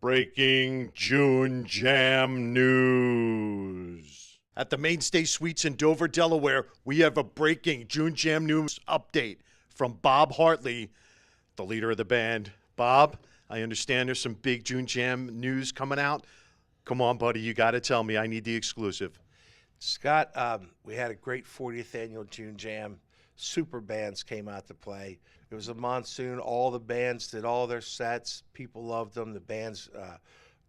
Breaking June Jam news. At the Mainstay Suites in Dover, Delaware, we have a breaking June Jam news update from Bob Hartley, the leader of the band. Bob, I understand there's some big June Jam news coming out. Come on, buddy, you got to tell me. I need the exclusive. Scott, we had a great 40th annual June Jam. Super bands came out to play. It was a monsoon. All the bands did all their sets. People loved them. The bands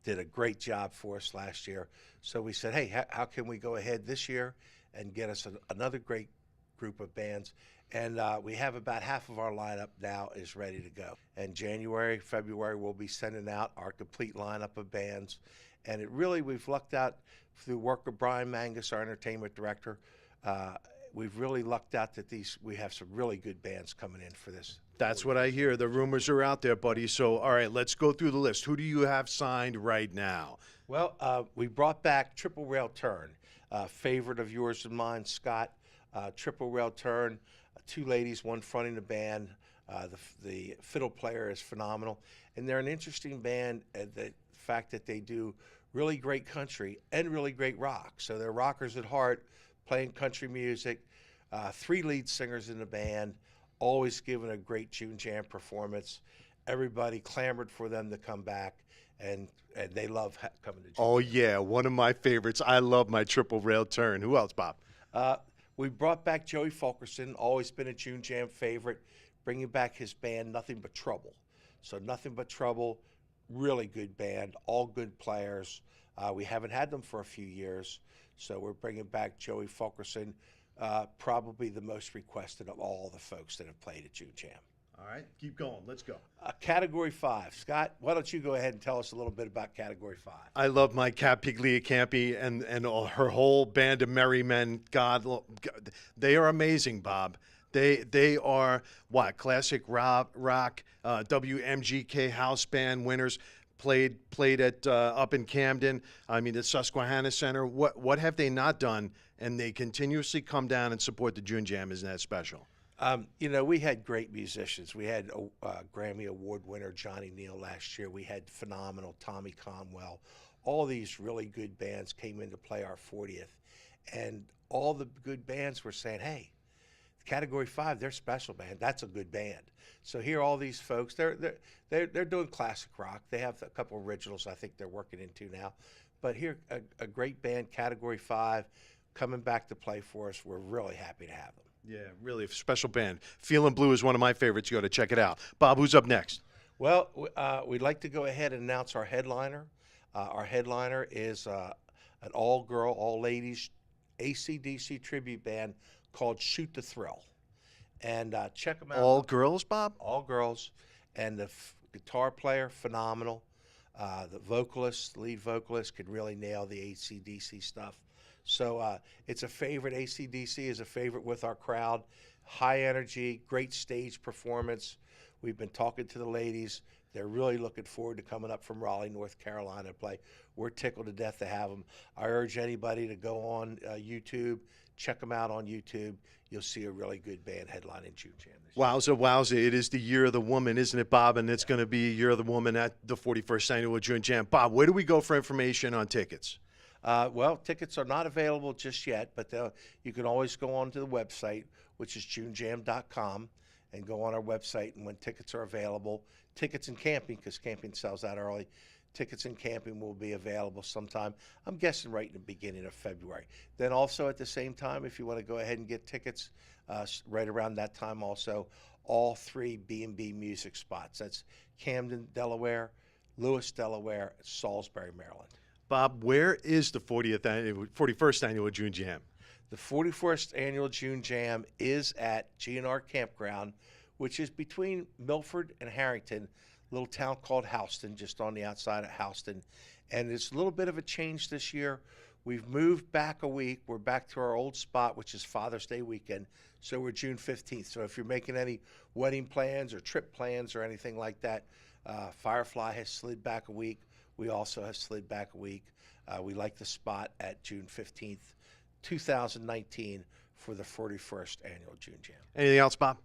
did a great job for us last year. So we said, hey, how can we go ahead this year and get us another great group of bands? And we have about half of our lineup now is ready to go. And January, February, we'll be sending out our complete lineup of bands. And we've lucked out through work of Brian Mangus, our entertainment director. We've really lucked out that we have some really good bands coming in for this. That's what I hear. The rumors are out there, buddy. So, all right, let's go through the list. Who do you have signed right now? Well, we brought back Triple Rail Turn, favorite of yours and mine, Scott. Triple Rail Turn, two ladies, one fronting the band. The fiddle player is phenomenal. And they're an interesting band, the fact that they do really great country and really great rock. So they're rockers at heart, playing country music, three lead singers in the band, always giving a great June Jam performance. Everybody clamored for them to come back, and they love coming to June. Oh, yeah, one of my favorites. I love my Triple Rail Turn. Who else, Bob? We brought back Joey Fulkerson, always been a June Jam favorite, bringing back his band, Nothing But Trouble. So Nothing But Trouble, really good band, all good players. We haven't had them for a few years, so we're bringing back Joey Fulkerson, probably the most requested of all the folks that have played at June Jam. All right, keep going. Let's go. Category 5. Scott, why don't you go ahead and tell us a little bit about Category 5? I love my Cat Piglia Campy and all, her whole band of merry men. God, they are amazing, Bob. They are, classic rock, WMGK house band winners. Played at up in Camden. I mean, the Susquehanna Center. What have they not done? And they continuously come down and support the June Jam. Isn't that special? We had great musicians. We had Grammy Award winner Johnny Neal last year. We had phenomenal Tommy Conwell. All these really good bands came in to play our 40th. And all the good bands were saying, hey, Category 5, they're special, man. That's a good band. So here, all these folks, they're doing classic rock. They have a couple originals I think they're working into now. But here, a great band, Category 5, coming back to play for us. We're really happy to have them. Yeah, really a special band. Feelin' Blue is one of my favorites. You got to check it out. Bob, who's up next? Well, we'd like to go ahead and announce our headliner. Our headliner is an all-girl, all-ladies AC/DC tribute band called Shoot the Thrill. And check them out. All girls, Bob? All girls. And the guitar player, phenomenal. The vocalist, lead vocalist, could really nail the AC/DC stuff. So it's a favorite. AC/DC is a favorite with our crowd. High energy, great stage performance. We've been talking to the ladies. They're really looking forward to coming up from Raleigh, North Carolina to play. We're tickled to death to have them. I urge anybody to go on YouTube, check them out on YouTube. You'll see a really good band headlining June Jam this year. Wowza. It is the Year of the Woman, isn't it, Bob? And it's going to be Year of the Woman at the 41st Annual June Jam. Bob, where do we go for information on tickets? Well, tickets are not available just yet, but you can always go onto the website, which is junejam.com, and go on our website, and when tickets are available, tickets and camping, because camping sells out early, tickets and camping will be available sometime, I'm guessing right in the beginning of February. Then also at the same time, if you want to go ahead and get tickets right around that time also, all three B&B music spots. That's Camden, Delaware, Lewis, Delaware, Salisbury, Maryland. Bob, where is the 41st Annual June Jam? The 41st Annual June Jam is at G&R Campground, which is between Milford and Harrington, a little town called Houston, just on the outside of Houston. And it's a little bit of a change this year. We've moved back a week. We're back to our old spot, which is Father's Day weekend. So we're June 15th. So if you're making any wedding plans or trip plans or anything like that, Firefly has slid back a week. We also have slid back a week. We like the spot at June 15th, 2019 for the 41st Annual June Jam. Anything else, Bob?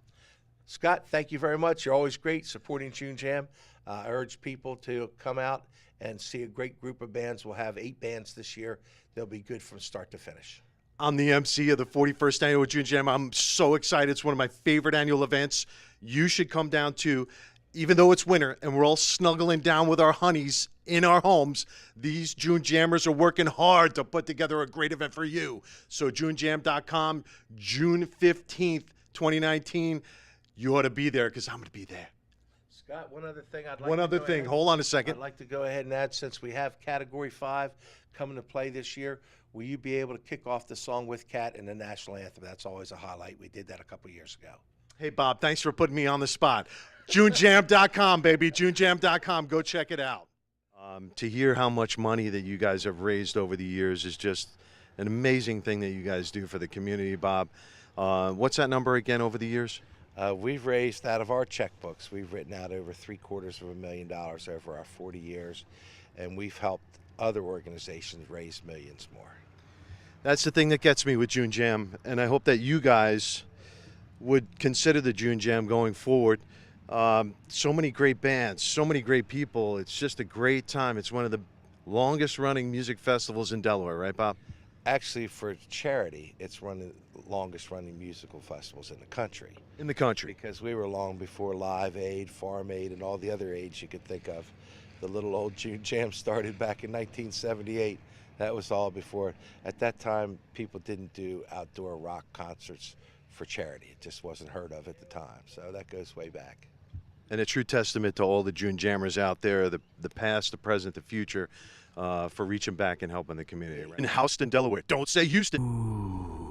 Scott, thank you very much. You're always great supporting June Jam. I urge people to come out and see a great group of bands. We'll have 8 bands this year. They'll be good from start to finish. I'm the MC of the 41st Annual June Jam. I'm so excited. It's one of my favorite annual events. You should come down to, even though it's winter and we're all snuggling down with our honeys in our homes, these June Jammers are working hard to put together a great event for you. So junejam.com, June 15th, 2019. You ought to be there because I'm going to be there. Scott, one other thing I'd like One to other go thing. ahead- Hold on a second. I'd like to go ahead and add, since we have Category 5 coming to play this year, will you be able to kick off the song with Kat and the national anthem? That's always a highlight. We did that a couple years ago. Hey, Bob, thanks for putting me on the spot. JuneJam.com, baby. JuneJam.com. Go check it out. To hear how much money that you guys have raised over the years is just an amazing thing that you guys do for the community, Bob. What's that number again over the years? We've raised out of our checkbooks. We've written out over $750,000 over our 40 years, and we've helped other organizations raise millions more. That's the thing that gets me with June Jam, and I hope that you guys would consider the June Jam going forward. So many great bands, so many great people. It's just a great time. It's one of the longest running music festivals in Delaware, right, Bob? Actually, for charity, it's one of the longest running musical festivals in the country. In the country. Because we were long before Live Aid, Farm Aid, and all the other aids you could think of. The little old June Jam started back in 1978. That was all before. At that time, people didn't do outdoor rock concerts for charity. It just wasn't heard of at the time. So that goes way back. And a true testament to all the June Jammers out there, the past, the present, the future, for reaching back and helping the community. Right? In Houston, Delaware. Don't say Houston. Ooh.